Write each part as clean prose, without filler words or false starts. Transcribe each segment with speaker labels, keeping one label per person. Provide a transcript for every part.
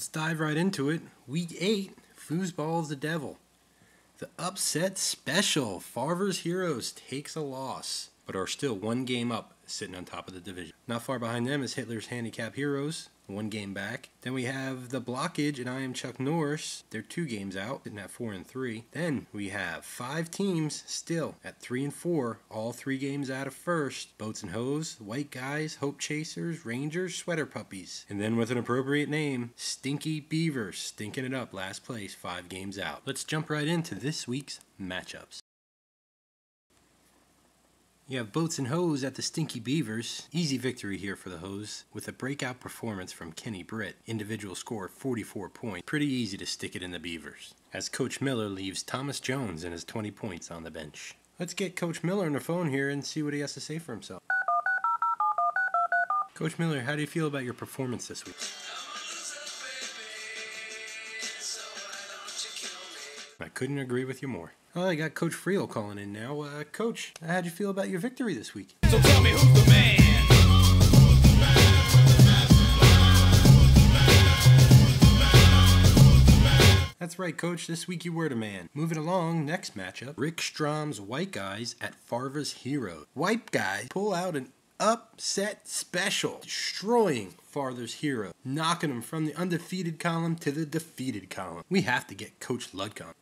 Speaker 1: Let's dive right into it. Week 8, Foosball's the Devil. The upset special, Farver's Heroes takes a loss, but are still one game up, sitting on top of the division. Not far behind them is Hitler's Handicap Heroes, one game back. Then we have the Blockage and I Am Chuck Norris. They're 2 games out, sitting at 4 and 3. Then we have 5 teams still at 3 and 4, all 3 games out of first. Boats and Hose, White Guys, Hope Chasers, Rangers, Sweater Puppies. And then with an appropriate name, Stinky Beavers, stinking it up, last place, 5 games out. Let's jump right into this week's matchups. You have Boats and Hose at the Stinky Beavers. Easy victory here for the Hose with a breakout performance from Kenny Britt. Individual score 44 points. Pretty easy to stick it in the Beavers. As Coach Miller leaves Thomas Jones and his 20 points on the bench. Let's get Coach Miller on the phone here and see what he has to say for himself. Coach Miller, how do you feel about your performance this week? I couldn't agree with you more. Oh, I got Coach Friel calling in now. Coach, how'd you feel about your victory this week?
Speaker 2: So tell me who's the man?
Speaker 1: That's right, Coach. This week you were the man. Moving along, next matchup. Rick Strom's White Guys at Farver's Heroes. White Guys pull out an upset special, destroying Farver's Hero, knocking them from the undefeated column to the defeated column. We have to get Coach Ludka on.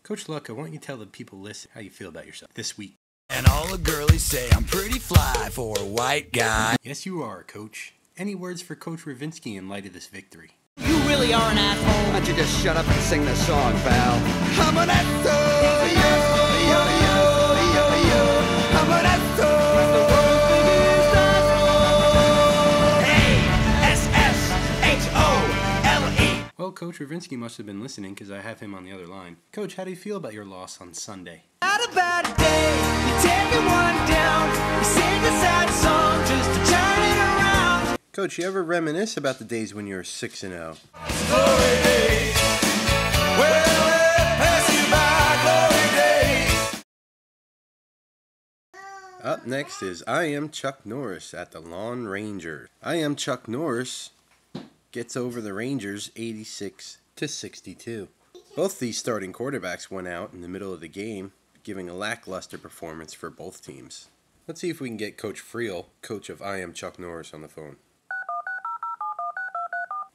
Speaker 1: Coach Luck, why don't you tell the people listening how you feel about yourself this week?
Speaker 2: And all the girlies say I'm pretty fly for a white guy.
Speaker 1: Yes, you are, Coach. Any words for Coach Ravinsky in light of this victory?
Speaker 3: You really are an asshole.
Speaker 4: Why don't you just shut up and sing the song, pal?
Speaker 2: I'm an asshole, yo, yo, yo, yo, yo. I'm an asshole. Hey, S-S-H-O-L-E.
Speaker 1: Well, Coach Ravinsky must have been listening because I have him on the other line. Coach, how do you feel about your loss on Sunday?
Speaker 3: Not a bad day. You're taking one down. You sing a sad song just to turn it around.
Speaker 1: Coach, you ever reminisce about the days when you were 6-0?
Speaker 2: Glory days. Well, pass you by, glory days.
Speaker 1: Up next is I Am Chuck Norris at the Lawn Rangers. I Am Chuck Norris gets over the Rangers 86-62. Both these starting quarterbacks went out in the middle of the game, giving a lackluster performance for both teams. Let's see if we can get Coach Friel, coach of I Am Chuck Norris, on the phone.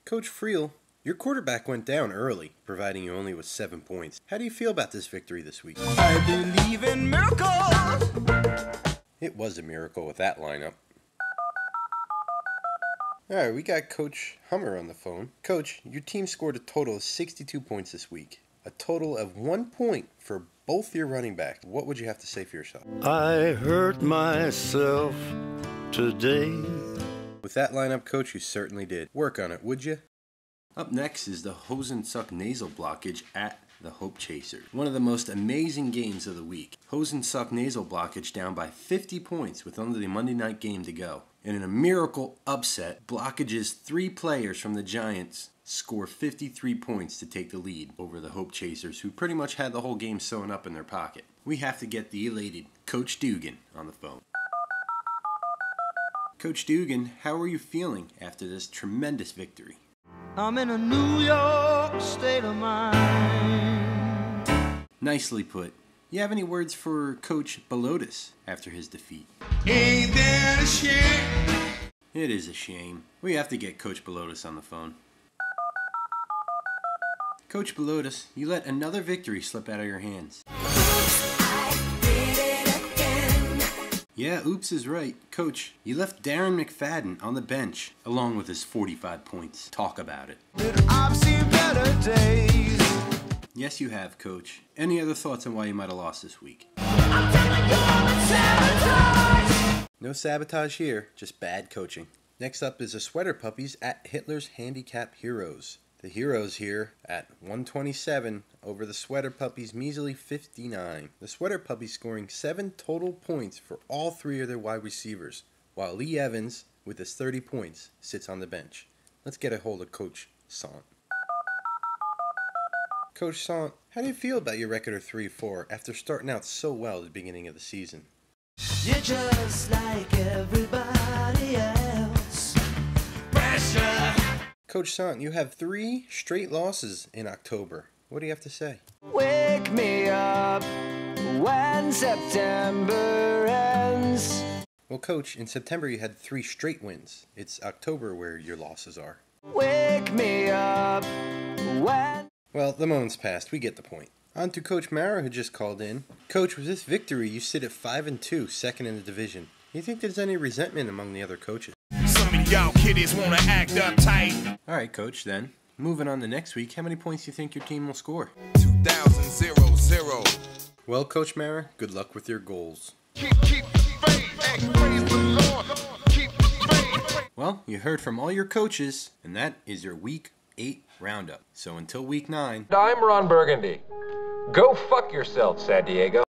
Speaker 1: Coach Friel, your quarterback went down early, providing you only with 7 points. How do you feel about this victory this week?
Speaker 2: I believe in miracles.
Speaker 1: It was a miracle with that lineup. Alright, we got Coach Hummer on the phone. Coach, your team scored a total of 62 points this week. A total of 1 point for both your running backs. What would you have to say for yourself?
Speaker 5: I hurt myself today.
Speaker 1: With that lineup, Coach, you certainly did. Work on it, would you? Up next is the Hosensuck Nasal Blockage at the Hope Chasers. One of the most amazing games of the week. Hosensuck Nasal Blockage down by 50 points with only the Monday night game to go. And in a miracle upset, Blockage's 3 players from the Giants score 53 points to take the lead over the Hope Chasers, who pretty much had the whole game sewn up in their pocket. We have to get the elated Coach Dugan on the phone. Coach Dugan, how are you feeling after this tremendous victory?
Speaker 3: I'm in a New York state of mind.
Speaker 1: Nicely put. You have any words for Coach Belotis after his defeat?
Speaker 2: Ain't that a shame?
Speaker 1: It is a shame. We have to get Coach Belotis on the phone. Coach Belotis, you let another victory slip out of your hands. Yeah, oops is right. Coach, you left Darren McFadden on the bench, along with his 45 points. Talk about it.
Speaker 2: I've seen better days.
Speaker 1: Yes, you have, Coach. Any other thoughts on why you might have lost this week?
Speaker 2: I'm telling you, sabotage.
Speaker 1: No sabotage here, just bad coaching. Next up is the Sweater Puppies at Hitler's Handicap Heroes. The Heroes here at 127 over the Sweater Puppies' measly 59. The Sweater Puppies scoring 7 total points for all 3 of their wide receivers, while Lee Evans, with his 30 points, sits on the bench. Let's get a hold of Coach Sant. Coach Sant, how do you feel about your record of 3-4 after starting out so well at the beginning of the season?
Speaker 3: You're just like everybody else. Pressure.
Speaker 1: Coach Sant, you have 3 straight losses in October. What do you have to say?
Speaker 3: Wake me up when September ends.
Speaker 1: Well, Coach, in September you had 3 straight wins. It's October where your losses are.
Speaker 3: Wake me up when...
Speaker 1: Well, the moment's passed. We get the point. On to Coach Mara, who just called in. Coach, with this victory, you sit at 5-2, second in the division. Do you think there's any resentment among the other coaches?
Speaker 6: Some of y'all kiddies wanna act uptight.
Speaker 1: All right, Coach, then. Moving on to next week, how many points do you think your team will score?
Speaker 6: 2000.
Speaker 1: Well, Coach Mara, good luck with your goals.
Speaker 6: Keep the faith and praise the Lord. Keep the faith.
Speaker 1: Well, you heard from all your coaches, and that is your Week 8 roundup. So until Week 9...
Speaker 7: I'm Ron Burgundy. Go fuck yourself, San Diego.